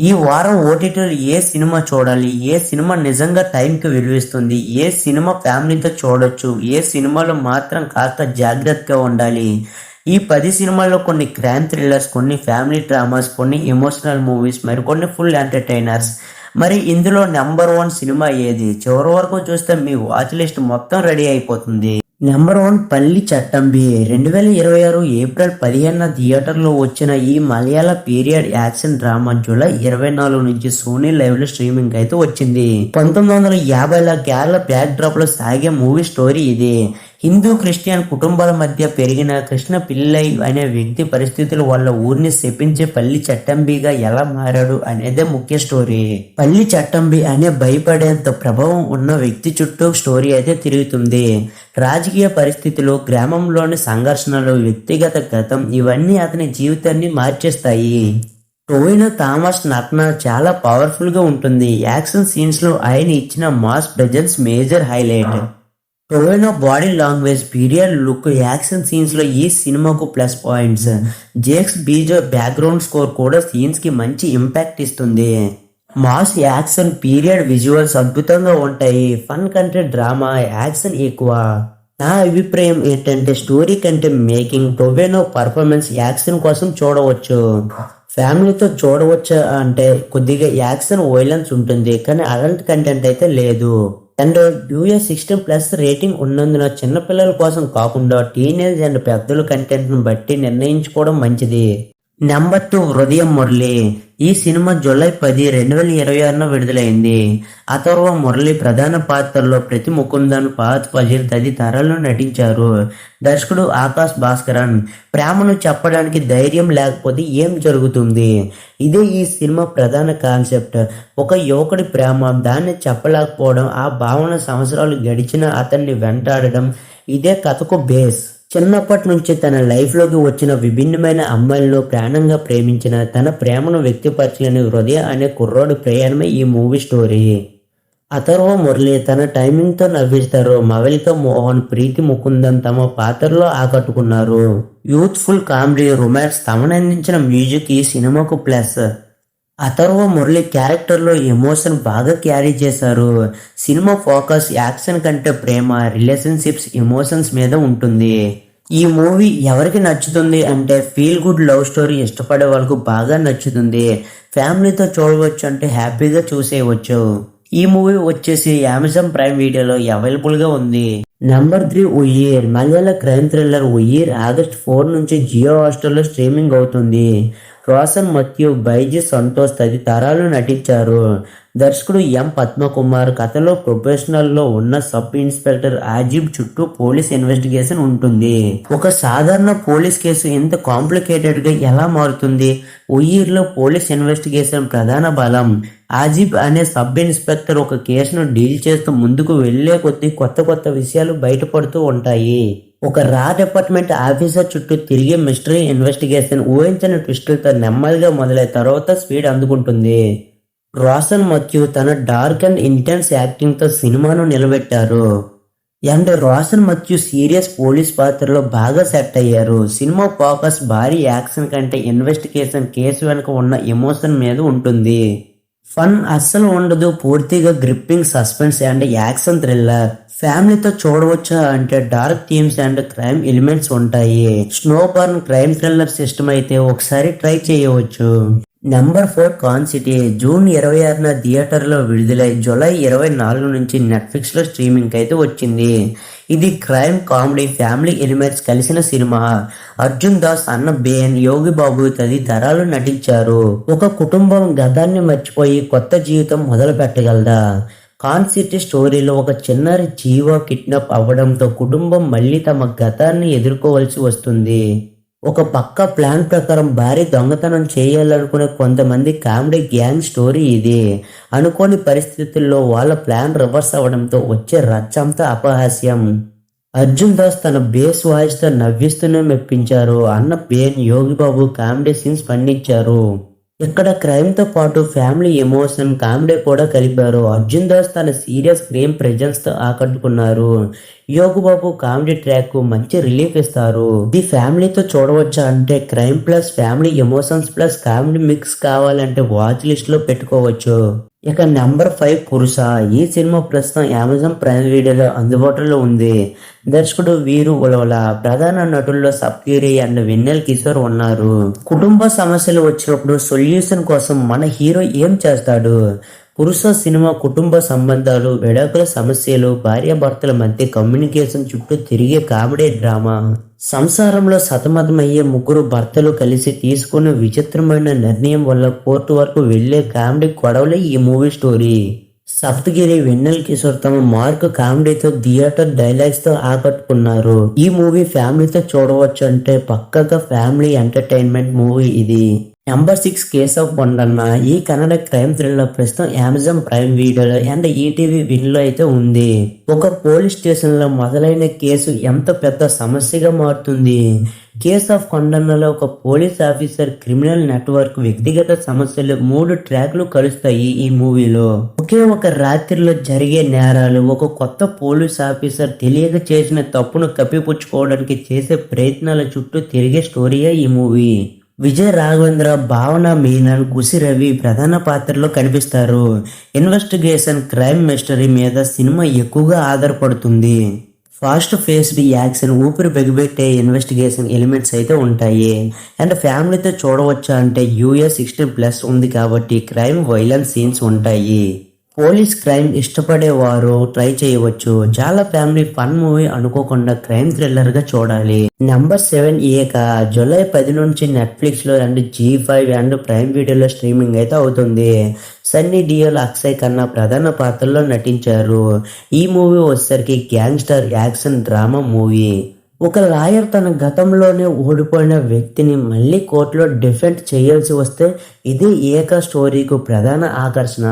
ఈ వారం ఓటీటీలో ఏ సినిమా చూడాలి, ఏ సినిమా నిజంగా టైంకి విలువిస్తుంది, ఏ సినిమా ఫ్యామిలీతో చూడొచ్చు, ఏ సినిమాలో మాత్రం కాస్త జాగ్రత్తగా ఉండాలి. ఈ 10 సినిమాల్లో కొన్ని క్రైమ్ థ్రిల్లర్స్, కొన్ని ఫ్యామిలీ డ్రామాస్, కొన్ని ఎమోషనల్ మూవీస్, మరికొన్ని ఫుల్ ఎంటర్టైనర్స్. మరి ఇందులో నెంబర్ 1 సినిమా ఏది? చివరి వరకు చూస్తే మీ వాచ్ లిస్ట్ మొత్తం రెడీ అయిపోతుంది. నెంబర్ 1 పల్లి చట్టంబి. 2026 ఏప్రిల్ 15న థియేటర్లో వచ్చిన ఈ మలయాళ పీరియడ్ యాక్షన్ డ్రామా జూలై 24 నుంచి సోనీ లైవ్ లో స్ట్రీమింగ్ అయితే వచ్చింది. 1950ల కేరళ బ్యాక్ డ్రాప్ లో సాగే మూవీ స్టోరీ ఇది. హిందూ క్రిస్టియన్ కుటుంబాల మధ్య పెరిగిన కృష్ణ పిల్లై అనే వ్యక్తి పరిస్థితుల వల్ల ఊరిని శపించే పల్లి చట్టంబిగా ఎలా మారాడు అనేదే ముఖ్య స్టోరీ. పల్లి చట్టంబి అనే భయపడేంత ప్రభావం ఉన్న వ్యక్తి చుట్టూ స్టోరీ అయితే తిరుగుతుంది. రాజకీయ పరిస్థితులు, గ్రామంలోని సంఘర్షణలు, వ్యక్తిగత గతం ఇవన్నీ అతని జీవితాన్ని మార్చేస్తాయి. టోవినో థామస్ నటన చాలా పవర్ఫుల్ గా ఉంటుంది. యాక్షన్ సీన్స్ లో ఆయన ఇచ్చిన mass presence major highlight. Tovino body language, period look, action scenes లో ఈ సినిమాకు plus points. Jakes Bejoy background score కూడా సీన్స్ కి మంచి ఇంపాక్ట్ ఇస్తుంది. మాస్ యాక్షన్, పీరియడ్ విజువల్స్ అద్భుతంగా ఉంటాయి. ఫన్ కంటే డ్రామా, యాక్షన్ ఎక్కువ. నా అభిప్రాయం ఏంటంటే స్టోరీ కంటే మేకింగ్. టొవినో పర్ఫార్మెన్స్ యాక్షన్ కోసం చూడవచ్చు, ఫ్యామిలీతో చూడవచ్చు. అంటే కొద్దిగా యాక్షన్ వైలెన్స్ ఉంటుంది, కానీ అడల్ట్ కంటెంట్ అయితే లేదు. అండ్ యూఎస్ 16+ రేటింగ్ ఉన్నందున చిన్నపిల్లల కోసం కాకుండా టీనేజ్ అండ్ పెద్దల కంటెంట్ ను బట్టి నిర్ణయించుకోవడం మంచిది. నెంబర్ 2 హృదయం మురళి. ఈ సినిమా జూలై 10, 2026న విడుదలైంది. అథర్వ మురళి ప్రధాన పాత్రలో ప్రతి ముకుందన్, పాత్ ఫజిల్ తదితరాలు నటించారు. దర్శకుడు ఆకాష్ భాస్కరన్. ప్రేమను చెప్పడానికి ధైర్యం లేకపోతే ఏం జరుగుతుంది? ఇదే ఈ సినిమా ప్రధాన కాన్సెప్ట్. ఒక యువకుడి ప్రేమ, దాన్ని చెప్పలేకపోవడం, ఆ భావన సంవత్సరాలు గడిచిన అతన్ని వెంటాడడం, ఇదే కథకు బేస్. చిన్నప్పటి నుంచి తన లైఫ్లోకి వచ్చిన విభిన్నమైన అమ్మాయిలను ప్రాణంగా ప్రేమించిన, తన ప్రేమను వ్యక్తపరచలేని హృదయ అనే కుర్రోడి ప్రయాణమే ఈ మూవీ స్టోరీ. అథర్వ మురళి తన టైమింగ్తో నవ్విస్తారు. మవలిక మోహన్, ప్రీతి ముకుందన్ తమ పాత్రలో ఆకట్టుకున్నారు. యూత్ఫుల్ కామెడీ, రొమాన్స్, తమనందించిన మ్యూజిక్ ఈ సినిమాకు ప్లస్. అథర్వ మురళి క్యారెక్టర్లో ఎమోషన్ బాగా క్యారీ చేశారు. సినిమా ఫోకస్ యాక్షన్ కంటే ప్రేమ, రిలేషన్షిప్స్, ఎమోషన్స్ మీద ఉంటుంది. ఈ మూవీ ఎవరికి నచ్చుతుంది అంటే ఫీల్ గుడ్ లవ్ స్టోరీ ఇష్టపడే వాళ్ళకు బాగా నచ్చుతుంది. ఫ్యామిలీతో చూడవచ్చు అంటే హ్యాపీగా చూసేయవచ్చు. ఈ మూవీ వచ్చేసి అమెజాన్ ప్రైమ్ వీడియోలో అవైలబుల్ గా ఉంది. నెంబర్ 3 ఉయ్యర్. మలయాళ క్రైమ్ థ్రిల్లర్ ఉయ్యర్ ఆగస్ట్ 4 నుంచి జియో హాట్‌స్టార్లో స్ట్రీమింగ్ అవుతుంది. రోషన్ మథ్యూ, బైజీ సంతోష్ తదితరాలు నటించారు. దర్శకుడు ఎం పద్మకుమార్. కథలో ప్రొఫెషనల్లో ఉన్న సబ్ ఇన్స్పెక్టర్ ఆజిబ్ చుట్టూ పోలీస్ ఇన్వెస్టిగేషన్ ఉంటుంది. ఒక సాధారణ పోలీస్ కేసు ఎంత కాంప్లికేటెడ్ గా ఎలా మారుతుంది? ఉయ్యూర్లో పోలీస్ ఇన్వెస్టిగేషన్ ప్రధాన బలం. ఆజిబ్ అనే సబ్ ఇన్స్పెక్టర్ ఒక కేసును డీల్ చేస్తూ ముందుకు వెళ్లే కొద్దీ కొత్త కొత్త విషయాలు బయటపడుతూ ఉంటాయి. ఒక రా డిపార్ట్మెంట్ ఆఫీసర్ చుట్టూ తిరిగే మిస్టరీ ఇన్వెస్టిగేషన్ ఊహించని ట్విస్టులతో నెమ్మదిగా మొదలై తర్వాత స్పీడ్ అందుకుంటుంది. రోషన్ మథ్యూ తన డార్క్ అండ్ ఇంటెన్స్ యాక్టింగ్ తో సినిమాను నిలబెట్టారు. And Roshan Mathew serious police పాత్రలో బాగా సెట్ అయ్యారు. సినిమా ఫోకస్ భారీ యాక్షన్ కంటే ఇన్వెస్టిగేషన్, కేసు వెనుక ఉన్న ఎమోషన్ మీద ఉంటుంది. ఫన్ అస్సలు ఉండదు, పూర్తిగా gripping suspense and action thriller. ఫ్యామిలీతో చూడవచ్చా అంటే dark themes and crime elements ఉంటాయి. Snow burn crime thriller system అయితే ఒకసారి ట్రై చేయవచ్చు. Number 4 con city. జూన్ 26న థియేటర్లో విడుదలై జూలై 24 నుంచి నెట్ఫ్లిక్స్ లో స్ట్రీమింగ్ అయితే వచ్చింది. ఇది క్రైమ్, కామెడీ, ఫ్యామిలీ ఎలిమెంట్స్ కలిసిన సినిమా. అర్జున్ దాస్, అన్న బేన్, యోగి బాబు తదితరాలు నటించారు. ఒక కుటుంబం గతాన్ని మర్చిపోయి కొత్త జీవితం మొదలు పెట్టగలదా? కాన్ సిటీ స్టోరీలో ఒక చిన్నారి జీవ కిడ్నాప్ అవ్వడంతో కుటుంబం మళ్ళీ తమ గతాన్ని ఎదుర్కోవాల్సి వస్తుంది. ఒక పక్క ప్లాన్ ప్రకారం భారీ దొంగతనం చేయాలనుకునే కొంతమంది కామెడీ గ్యాంగ్ స్టోరీ ఇది. అనుకోని పరిస్థితుల్లో వాళ్ళ ప్లాన్ రివర్స్ అవ్వడంతో వచ్చే రచ్చంతా అపహాస్యం. అర్జున్ దాస్ తన బేస్ వాయిస్ తో నవ్విస్తూనే మెప్పించారు. అన్న బేన్, యోగి బాబు కామెడీ సీన్స్ పండించారు. ఇక్కడ క్రైమ్ తో పాటు ఫ్యామిలీ ఎమోషన్ కామెడీ కూడా కలిపారు. అర్జున్ దాస్ తన సీరియస్ స్క్రీన్ ప్రెజెన్స్ తో ఆకట్టుకున్నారు. యోగు బాబు కామెడీ ట్రాక్ కు మంచి రిలీఫ్ ఇస్తారు. ఇది ఫ్యామిలీతో చూడవచ్చా అంటే crime plus family emotions plus comedy mix కావాలంటే వాచ్ లిస్ట్ లో పెట్టుకోవచ్చు. ఇక నెంబర్ 5 పురుష. ఈ సినిమా ప్రస్తుతం అమెజాన్ ప్రైమ్ వీడియోలో అందుబాటులో ఉంది. దర్శకుడు వీరు ఉలవల. ప్రధాన నటుల్లో సప్తగిరి అండ్ వెన్నెల్ కిషోర్ ఉన్నారు. కుటుంబ సమస్యలు వచ్చినప్పుడు సొల్యూషన్ కోసం మన హీరో ఏం చేస్తాడు? పురుష సినిమా కుటుంబ సంబంధాలు, విడాకుల సమస్యలు, భార్యాభర్తల మధ్య కమ్యూనికేషన్ చుట్టూ తిరిగే కామెడీ డ్రామా. సంసారంలో సతమతమయ్యే ముగ్గురు భర్తలు కలిసి తీసుకున్న విచిత్రమైన నిర్ణయం వల్ల కోర్టు వరకు వెళ్లే కామెడీ గొడవలే ఈ మూవీ స్టోరీ. సప్తగిరి, వెన్నెల్ కిషోర్ తమ మార్క్ కామెడీతో థియేటర్ డైలాగ్స్ తో ఆకట్టుకున్నారు. ఈ మూవీ ఫ్యామిలీతో చూడవచ్చు అంటే పక్కగా ఫ్యామిలీ ఎంటర్టైన్మెంట్ మూవీ ఇది. Number 6 case of Vandanna. ఈ కన్నడ క్రైమ్ థ్రిల్లర్ ప్రస్తుతం అమెజాన్ ప్రైమ్ వీడియోలో అండ్ ఈటీవీ విన్లో అయితే ఉంది. ఒక పోలీస్ స్టేషన్ లో మొదలైన కేసు ఎంత పెద్ద సమస్యగా మారుతుంది. కేస్ ఆఫ్ కొండన్నలో ఒక పోలీస్ ఆఫీసర్, క్రిమినల్ నెట్వర్క్, వ్యక్తిగత సమస్యలు 3 ట్రాక్లు కలుస్తాయి ఈ మూవీలో. ఒకే ఒక రాత్రిలో జరిగే నేరాలు, ఒక కొత్త పోలీస్ ఆఫీసర్ తెలియక చేసిన తప్పును కప్పిపుచ్చుకోవడానికి చేసే ప్రయత్నాల చుట్టూ తిరిగే స్టోరీయే ఈ మూవీ. విజయ్ రాఘవేంద్ర, భావన మీనన్, కుసి రవి ప్రధాన పాత్రలో కనిపిస్తారు. ఇన్వెస్టిగేషన్ క్రైమ్ మిస్టరీ మీద సినిమా ఎక్కువగా ఆధారపడుతుంది. ఫాస్ట్ ఫేస్డ్ యాక్షన్, ఊపిరి బిగబెట్టే ఇన్వెస్టిగేషన్ ఎలిమెంట్స్ అయితే ఉంటాయి. అండ్ ఫ్యామిలీతో చూడవచ్చా అంటే US 16+ ఉంది కాబట్టి క్రైమ్ వైలెన్స్ సీన్స్ ఉంటాయి. పోలీస్ క్రైమ్ ఇష్టపడేవారు ట్రై చేయవచ్చు. చాలా ఫ్యామిలీ ఫన్ మూవీ అనుకోకుండా క్రైమ్ థ్రిల్లర్ గా చూడాలి. నెంబర్ 7 ఏక. జూలై 10 నుంచి నెట్ఫ్లిక్స్ లో అండ్ G5 అండ్ ప్రైమ్ వీడియోలో స్ట్రీమింగ్ అయితే అవుతుంది. సన్నీ డియోల్, అక్షయ్ ఖన్నా ప్రధాన పాత్రల్లో నటించారు. ఈ మూవీ వచ్చేసరికి గ్యాంగ్స్టర్ యాక్షన్ డ్రామా మూవీ. ఒక లాయర్ తన గతంలోనే ఓడిపోయిన వ్యక్తిని మళ్ళీ కోర్టులో డిఫెండ్ చేయాల్సి వస్తే ఇది ఏక స్టోరీకు ప్రధాన ఆకర్షణ.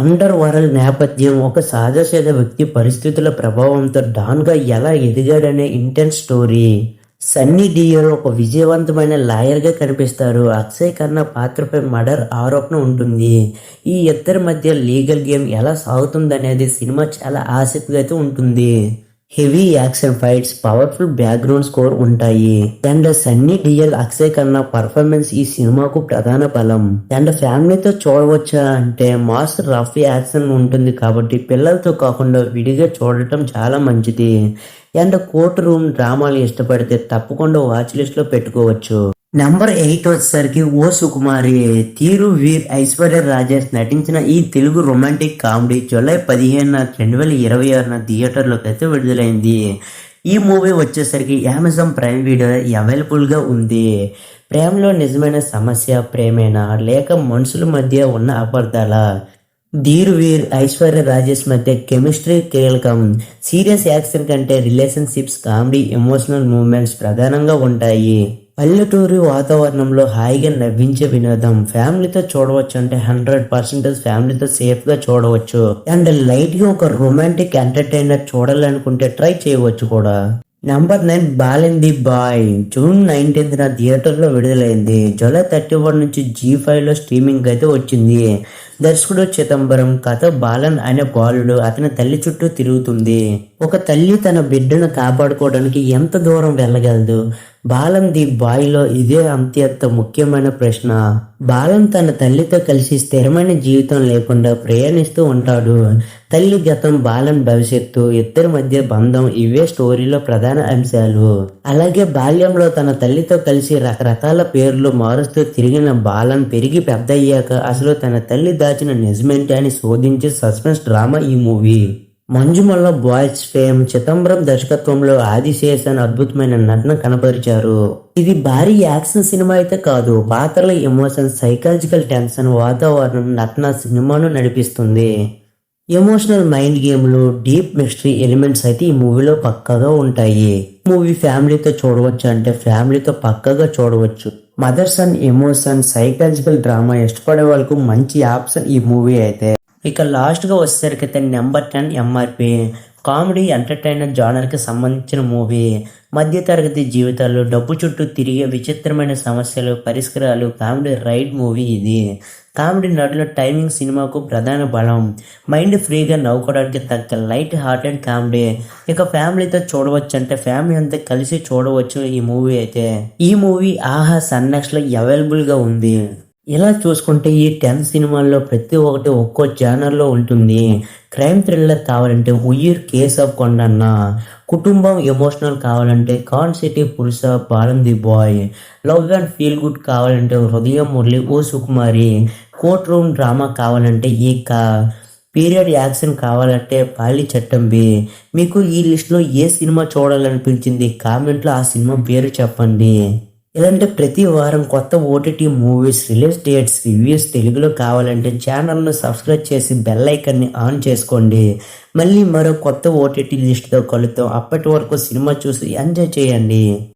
అండర్ వరల్డ్ నేపథ్యం, ఒక సాదాసీదా వ్యక్తి పరిస్థితుల ప్రభావంతో డాన్ గా ఎలా ఎదిగాడనే ఇంటెన్స్ స్టోరీ. సన్నీ డియోల్ ఒక విజయవంతమైన లాయర్ గా కనిపిస్తారు. అక్షయ్ ఖన్నా పాత్రపై మర్డర్ ఆరోపణ ఉంటుంది. ఈ ఇద్దరి మధ్య లీగల్ గేమ్ ఎలా సాగుతుందనేది సినిమా చాలా ఆసక్తిగా అయితే ఉంటుంది. Heavy action fights, powerful background score ఉంటాయి. అండ్ సన్నీ డియోల్, అక్షయ్ ఖన్నా పర్ఫార్మెన్స్ ఈ సినిమాకు ప్రధాన బలం. అండ్ ఫ్యామిలీతో చూడవచ్చా అంటే మాస్ రఫ్ యాక్షన్ ఉంటుంది కాబట్టి పిల్లలతో కాకుండా విడిగా చూడటం చాలా మంచిది. అండ్ కోర్ట్ రూమ్ డ్రామాలు ఇష్టపడితే తప్పకుండా వాచ్ లిస్ట్ లో పెట్టుకోవచ్చు. నెంబర్ 8 వచ్చేసరికి ఓ సుకుమారి. తీరు వీర్, ఐశ్వర్య రాజేష్ నటించిన ఈ తెలుగు రొమాంటిక్ కామెడీ జూలై 15, 2026 థియేటర్లోకి అయితే విడుదలైంది. ఈ మూవీ వచ్చేసరికి అమెజాన్ ప్రైమ్ వీడియో అవైలబుల్ గా ఉంది. ప్రేమలో నిజమైన సమస్య ప్రేమేనా లేక మనుషుల మధ్య ఉన్న అపార్థాల? ధీర్ వీర్, ఐశ్వర్య రాజేష్ మధ్య కెమిస్ట్రీ కీలకం. సీరియస్ యాక్షన్ కంటే రిలేషన్షిప్స్, కామెడీ, ఎమోషనల్ మూమెంట్స్ ప్రధానంగా ఉంటాయి. పల్లెటూరి వాతావరణంలో హాయిగా నవ్వించే వినోదం. ఫ్యామిలీతో చూడవచ్చు అంటే 100% ఫ్యామిలీతో సేఫ్ గా చూడవచ్చు. అండ్ లైట్ గా ఒక రొమాంటిక్ ఎంటర్టైనర్ చూడాలనుకుంటే ట్రై చేయవచ్చు కూడా. Number 9 Balan the boy. June 19 theatre లో విడుదలైంది. జూలై 31 నుంచి G5 లో స్ట్రీమింగ్ అయితే వచ్చింది. దర్శకుడు చిదంబరం. కథ బాలన్ అనే బాలుడు అతని తల్లి చుట్టూ తిరుగుతుంది. ఒక తల్లి తన బిడ్డను కాపాడుకోవడానికి ఎంత దూరం వెళ్ళగలదు? బాలన్ ది బాయ్ లో ఇదే అత్యంత ముఖ్యమైన ప్రశ్న. బాలన్ తన తల్లితో కలిసి స్థిరమైన జీవితం లేకుండా ప్రయాణిస్తూ ఉంటాడు. తల్లి గతం, బాలన్ భవిష్యత్తు, ఇద్దరి మధ్య బంధం ఇవే స్టోరీలో ప్రధాన అంశాలు. అలాగే బాల్యంలో తన తల్లితో కలిసి రకరకాల పేర్లు మారుస్తూ తిరిగిన బాలన్ పెరిగి పెద్ద అయ్యాక అసలు తన తల్లి దాచిన నిజమేంటి అని శోధించే సస్పెన్స్ డ్రామా ఈ movie. Manjummel boys fame. Chidambaram దర్శకత్వంలో ఆదిశేషన్ అద్భుతమైన నటన కనబరిచారు. ఇది భారీ యాక్షన్ సినిమా అయితే కాదు. పాత్రల ఎమోషన్, సైకాలజికల్ టెన్షన్, వాతావరణం, నటన సినిమాను నడిపిస్తుంది. ఎమోషనల్ మైండ్ గేమ్లు, డీప్ మిస్టరీ ఎలిమెంట్స్ అయితే ఈ మూవీలో పక్కాగా ఉంటాయి. మూవీ ఫ్యామిలీతో చూడవచ్చు అంటే ఫ్యామిలీతో పక్కాగా చూడవచ్చు. Mother son emotion, psychological drama ఇష్టపడే వాళ్ళకు మంచి ఆప్షన్ ఈ మూవీ అయితే. ఇక లాస్ట్ గా వచ్చేసరికి నెంబర్ 10 MRP. కామెడీ ఎంటర్టైనర్ జానర్కి సంబంధించిన మూవీ. మధ్యతరగతి జీవితాలు, డబ్బు చుట్టూ తిరిగే విచిత్రమైన సమస్యలు, పరిష్కారాలు, కామెడీ రైడ్ మూవీ ఇది. కామెడీ నటుల టైమింగ్ సినిమాకు ప్రధాన బలం. మైండ్ ఫ్రీగా నవ్వుకోవడానికి తగ్గ లైట్ హార్టెడ్ కామెడీ. ఇక ఫ్యామిలీతో చూడవచ్చు అంటే ఫ్యామిలీ అంతా కలిసి చూడవచ్చు ఈ మూవీ అయితే. ఈ మూవీ ఆహా సన్నెక్స్లో అవైలబుల్గా ఉంది. ఇలా చూసుకుంటే ఈ 10 సినిమాల్లో ప్రతి ఒక్కటి ఒక్కో జానర్లో ఉంటుంది. క్రైమ్ థ్రిల్లర్ కావాలంటే ఉయ్యూర్ కేస్ ఆఫ్ కొండన్న, కుటుంబం ఎమోషనల్ కావాలంటే కాన్ సిటీ పురుష Balan the boy, love and feel good కావాలంటే హృదయం మురళి ఓ సుకుమారి, కోర్ట్ రూమ్ డ్రామా కావాలంటే ఈక, పీరియడ్ యాక్షన్ కావాలంటే పాలి చట్టంబి. మీకు ఈ లిస్ట్లో ఏ సినిమా చూడాలనిపించింది కామెంట్లో ఆ సినిమా పేరు చెప్పండి. ఇలాంటి ప్రతి వారం కొత్త OTT movies release dates reviews తెలుగులో కావాలంటే ఛానల్ను సబ్స్క్రైబ్ చేసి బెల్ ఐకాన్ని ఆన్ చేసుకోండి. మళ్ళీ మరో కొత్త ఓటీటీ లిస్ట్తో కలుద్దాం. అప్పటి వరకు సినిమా చూసి ఎంజాయ్ చేయండి.